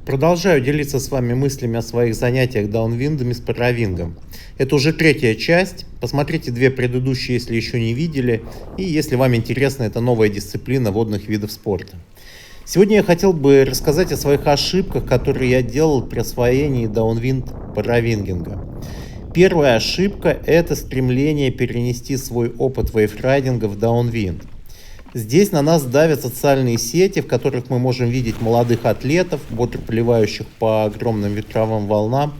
Продолжаю делиться с вами мыслями о своих занятиях даунвиндами с паравингом. Это уже третья часть. Посмотрите две предыдущие, если еще не видели. И если вам интересна эта новая дисциплина водных видов спорта. Сегодня я хотел бы рассказать о своих ошибках, которые я делал при освоении даунвинд паравингинга. Первая ошибка – это стремление перенести свой опыт вейврайдинга в даунвинд. Здесь на нас давят социальные сети, в которых мы можем видеть молодых атлетов, бодро плевающих по огромным ветровым волнам,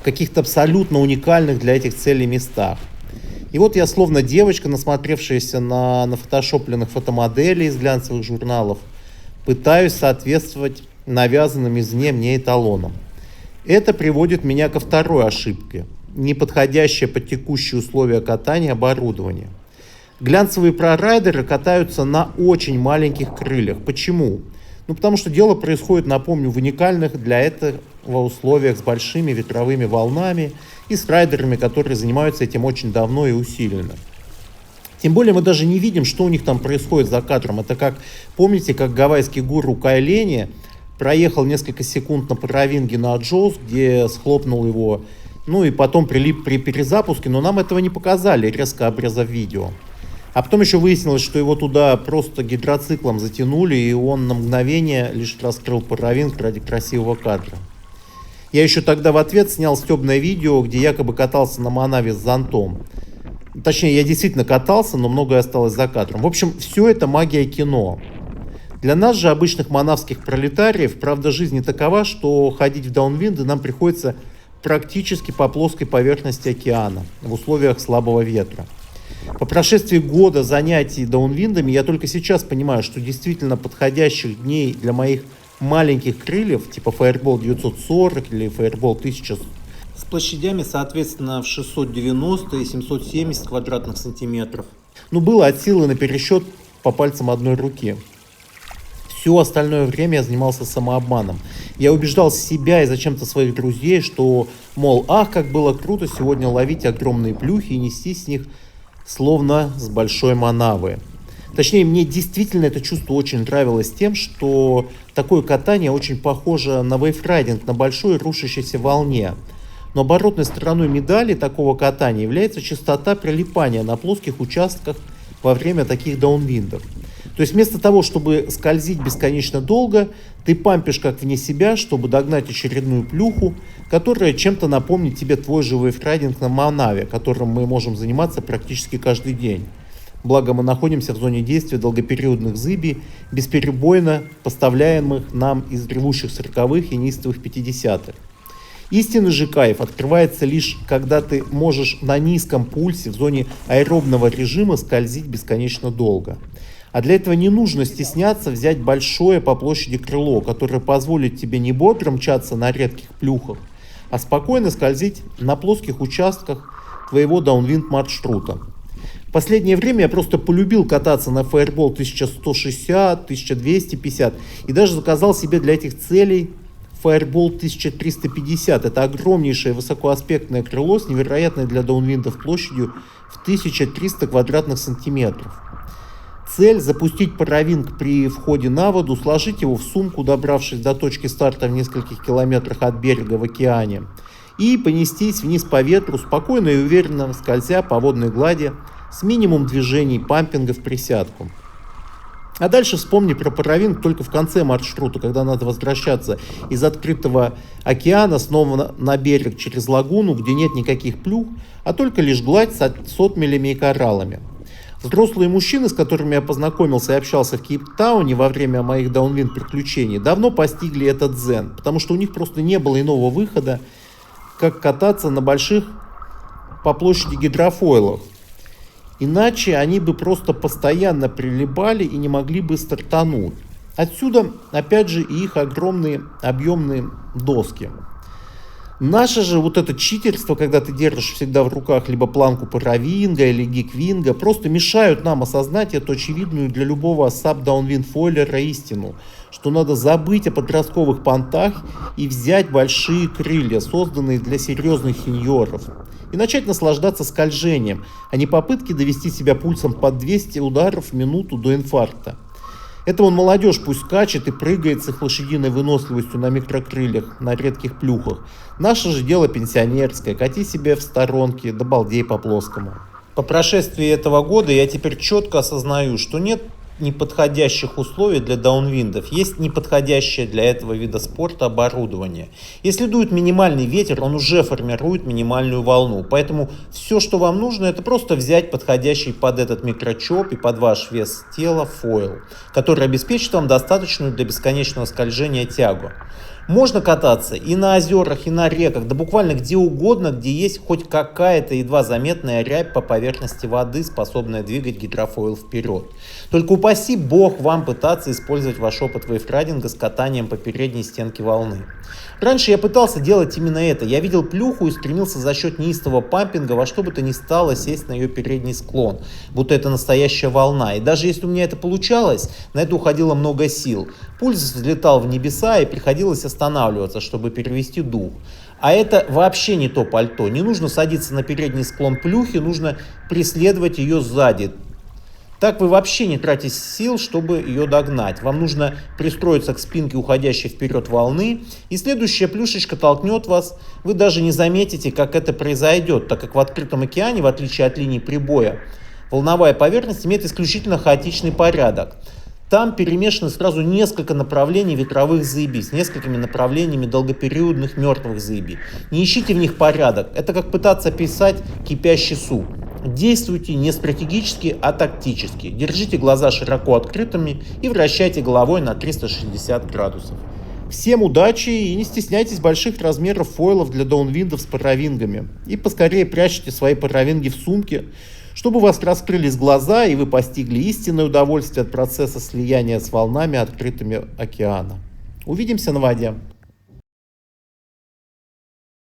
в каких-то абсолютно уникальных для этих целей местах. И вот я, словно девочка, насмотревшаяся на нафотошопленных фотомоделей из глянцевых журналов, пытаюсь соответствовать навязанным извне мне эталонам. Это приводит меня ко второй ошибке – неподходящее под текущие условия катания оборудование. Глянцевые прорайдеры катаются на очень маленьких крыльях. Почему? Потому что дело происходит, напомню, в уникальных для этого условиях с большими ветровыми волнами и с райдерами, которые занимаются этим очень давно и усиленно. Тем более мы даже не видим, что у них там происходит за кадром. Это как, помните, как гавайский гуру Кай Лени проехал несколько секунд на паравинге на Джоус, где схлопнул его, и потом прилип при перезапуске, но нам этого не показали, резко обрезав видео. А потом еще выяснилось, что его туда просто гидроциклом затянули, и он на мгновение лишь раскрыл паравинг ради красивого кадра. Я еще тогда в ответ снял стебное видео, где якобы катался на Манаве с зонтом. Точнее, я действительно катался, но многое осталось за кадром. В общем, все это магия кино. Для нас же, обычных манавских пролетариев, правда жизни такова, что ходить в даунвинды нам приходится практически по плоской поверхности океана, в условиях слабого ветра. По прошествии года занятий даунвиндами я только сейчас понимаю, что действительно подходящих дней для моих маленьких крыльев, типа Fireball 940 или Fireball 1000, с площадями, соответственно, в 690 и 770 квадратных сантиметров, было от силы на пересчет по пальцам одной руки. Все остальное время я занимался самообманом. Я убеждал себя и зачем-то своих друзей, что, мол, как было круто сегодня ловить огромные плюхи и нести с них словно с большой манавы. Точнее, мне действительно это чувство очень нравилось тем, что такое катание очень похоже на вейврайдинг на большой рушащейся волне. Но оборотной стороной медали такого катания является частота прилипания на плоских участках во время таких даунвиндов. То есть вместо того, чтобы скользить бесконечно долго, ты пампишь как вне себя, чтобы догнать очередную плюху, которая чем-то напомнит тебе твой же вейврайдинг на Манаве, которым мы можем заниматься практически каждый день. Благо мы находимся в зоне действия долгопериодных зыбий, бесперебойно поставляемых нам из ревущих 40-х и неистовых 50-х. Истинный же кайф открывается лишь, когда ты можешь на низком пульсе в зоне аэробного режима скользить бесконечно долго. А для этого не нужно стесняться взять большое по площади крыло, которое позволит тебе не бодро мчаться на редких плюхах, а спокойно скользить на плоских участках твоего даунвинд маршрута. В последнее время я просто полюбил кататься на Fireball 1160, 1250 и даже заказал себе для этих целей Fireball 1350. Это огромнейшее высокоаспектное крыло с невероятной для даунвиндов площадью в 1300 квадратных сантиметров. Цель – запустить паравинг при входе на воду, сложить его в сумку, добравшись до точки старта в нескольких километрах от берега в океане, и понестись вниз по ветру, спокойно и уверенно скользя по водной глади с минимум движений пампинга в присядку. А дальше вспомни про паравинг только в конце маршрута, когда надо возвращаться из открытого океана снова на берег через лагуну, где нет никаких плюх, а только лишь гладь с сотмелями и кораллами. Взрослые мужчины, с которыми я познакомился и общался в Кейптауне во время моих даунвинд приключений, давно постигли этот дзен, потому что у них просто не было иного выхода, как кататься на больших по площади гидрофойлах. Иначе они бы просто постоянно прилипали и не могли бы стартануть. Отсюда, опять же, и их огромные объемные доски. Наше же вот это читерство, когда ты держишь всегда в руках либо планку паравинга или гиквинга, просто мешают нам осознать эту очевидную для любого саб-даунвинд-фойлера истину, что надо забыть о подростковых понтах и взять большие крылья, созданные для серьезных сеньоров, и начать наслаждаться скольжением, а не попытки довести себя пульсом под 200 ударов в минуту до инфаркта. Это вон молодежь пусть скачет и прыгает с их лошадиной выносливостью на микрокрыльях, на редких плюхах. Наше же дело пенсионерское, кати себе в сторонке, да балдей по плоскому. По прошествии этого года я теперь четко осознаю, что нет неподходящих условий для даунвиндов, есть неподходящее для этого вида спорта оборудование. Если дует минимальный ветер, он уже формирует минимальную волну, поэтому все, что вам нужно, это просто взять подходящий под этот микрочоп и под ваш вес тела фойл, который обеспечит вам достаточную для бесконечного скольжения тягу. Можно кататься и на озерах, и на реках, да буквально где угодно, где есть хоть какая-то едва заметная рябь по поверхности воды, способная двигать гидрофойл вперед. Только упаси бог вам пытаться использовать ваш опыт вейврайдинга с катанием по передней стенке волны. Раньше я пытался делать именно это. Я видел плюху и стремился за счет неистового пампинга во что бы то ни стало сесть на ее передний склон, будто это настоящая волна. И даже если у меня это получалось, на это уходило много сил. Пульс взлетал в небеса и приходилось останавливаться, чтобы перевести дух. А это вообще не то пальто. Не нужно садиться на передний склон плюхи, нужно преследовать ее сзади. Так вы вообще не тратите сил, чтобы ее догнать. Вам нужно пристроиться к спинке уходящей вперед волны, и следующая плюшечка толкнет вас. Вы даже не заметите, как это произойдет, так как в открытом океане, в отличие от линии прибоя, волновая поверхность имеет исключительно хаотичный порядок. Там перемешаны сразу несколько направлений ветровых зыбей с несколькими направлениями долгопериодных мертвых зыбей. Не ищите в них порядок. Это как пытаться писать кипящий суп. Действуйте не стратегически, а тактически. Держите глаза широко открытыми и вращайте головой на 360 градусов. Всем удачи и не стесняйтесь больших размеров фойлов для даунвиндов с паравингами. И поскорее прячьте свои паравинги в сумке, чтобы у вас раскрылись глаза и вы постигли истинное удовольствие от процесса слияния с волнами открытыми океана. Увидимся на воде.